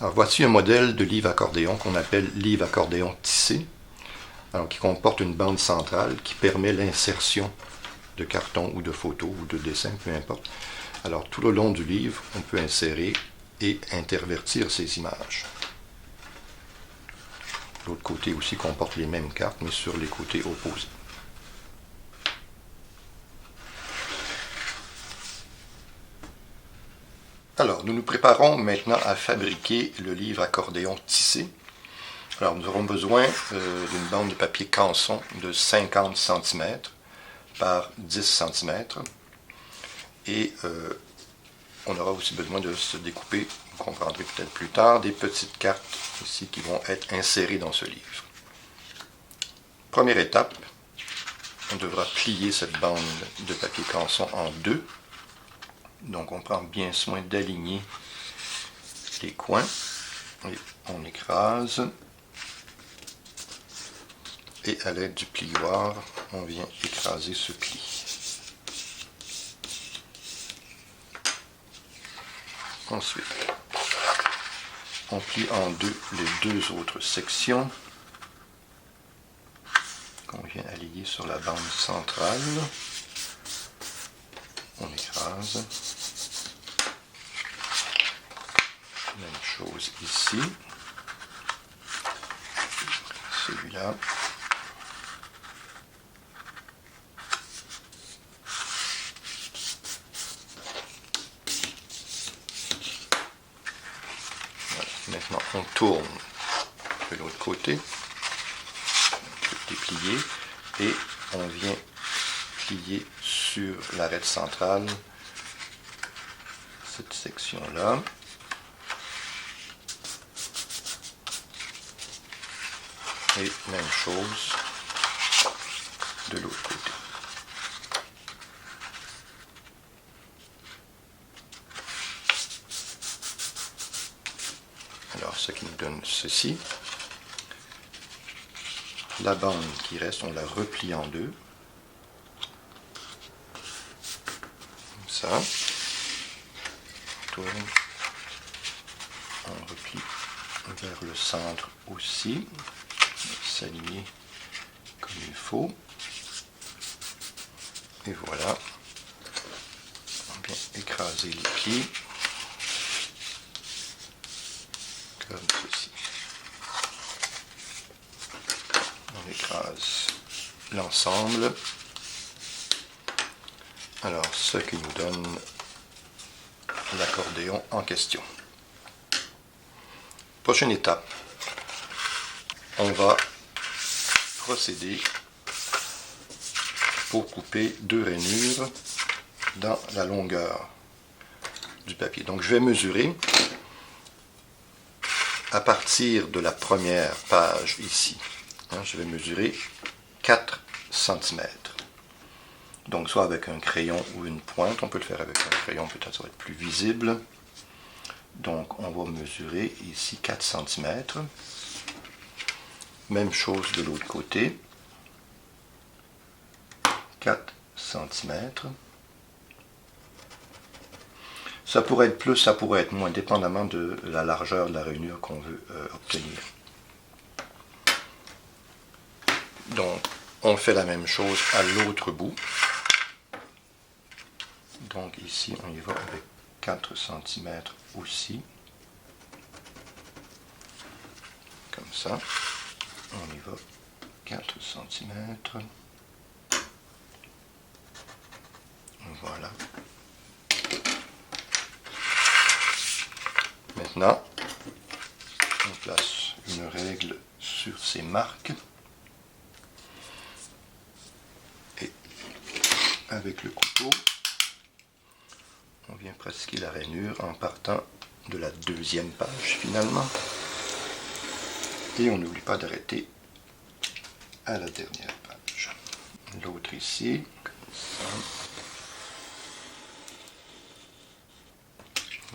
Alors voici un modèle de livre accordéon qu'on appelle livre accordéon tissé, alors qui comporte une bande centrale qui permet l'insertion de cartons ou de photos ou de dessins, peu importe. Alors tout le long du livre, on peut insérer et intervertir ces images. L'autre côté aussi comporte les mêmes cartes, mais sur les côtés opposés. Alors, nous nous préparons maintenant à fabriquer le livre accordéon tissé. Alors, nous aurons besoin d'une bande de papier canson de 50 cm par 10 cm. Et on aura aussi besoin de se découper, vous comprendrez peut-être plus tard, des petites cartes ici qui vont être insérées dans ce livre. Première étape, on devra plier cette bande de papier canson en deux. Donc on prend bien soin d'aligner les coins et on écrase. Et à l'aide du plioir, on vient écraser ce pli. Ensuite, on plie en deux les deux autres sections qu'on vient aligner sur la bande centrale. On écrase. Même chose ici. Celui-là. Voilà. Maintenant, on tourne de l'autre côté. On peut déplier et on vient plier sur l'arête centrale cette section-là. Et même chose de l'autre côté. Alors, ce qui nous donne ceci. La bande qui reste, on la replie en deux. Comme ça. On tourne. On replie vers le centre aussi. S'aligner comme il faut. Et voilà. On vient écraser les plis. Comme ceci. On écrase l'ensemble. Alors, ce qui nous donne l'accordéon en question. Prochaine étape. On va procéder pour couper deux rainures dans la longueur du papier. Donc je vais mesurer à partir de la première page ici. Je vais mesurer 4 cm. Donc soit avec un crayon ou une pointe, on peut le faire avec un crayon, peut-être ça va être plus visible. Donc on va mesurer ici 4 cm. Même chose de l'autre côté. 4 cm. Ça pourrait être plus, ça pourrait être moins, dépendamment de la largeur de la rainure qu'on veut obtenir. Donc, on fait la même chose à l'autre bout. Donc ici, on y va avec 4 cm aussi. Comme ça. On y va 4 cm. Voilà. Maintenant, on place une règle sur ces marques. Et avec le couteau, on vient pratiquer la rainure en partant de la deuxième page finalement. Et on n'oublie pas d'arrêter à la dernière page. L'autre ici, comme ça.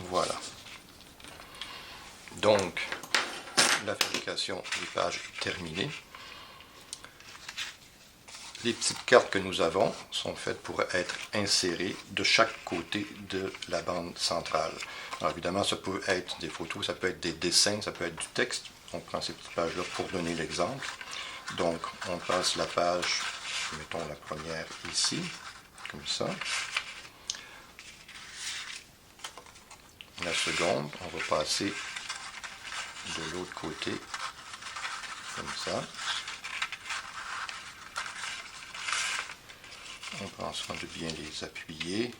Voilà. Donc, la fabrication des pages est terminée. Les petites cartes que nous avons sont faites pour être insérées de chaque côté de la bande centrale. Alors évidemment, ça peut être des photos, ça peut être des dessins, ça peut être du texte. On prend ces petites pages-là pour donner l'exemple. Donc, on passe la page, mettons la première ici, comme ça. La seconde, on va passer de l'autre côté, comme ça. On prend soin de bien les appuyer,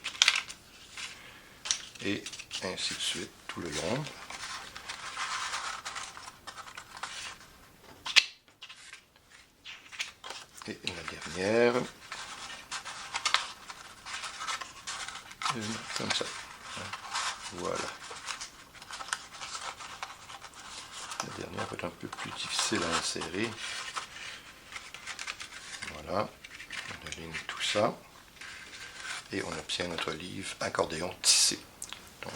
et ainsi de suite, tout le long. Et la dernière, comme ça. Voilà. La dernière va être un peu plus difficile à insérer. Voilà. On aligne tout ça. Et on obtient notre livre accordéon tissé. Donc,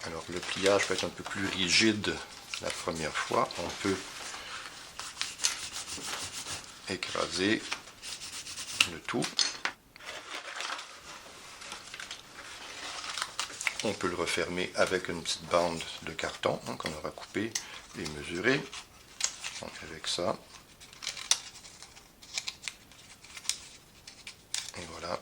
alors le pliage peut être un peu plus rigide la première fois. On peut écraser le tout. On peut le refermer avec une petite bande de carton qu'on aura coupé et mesuré. Donc avec ça. Et voilà,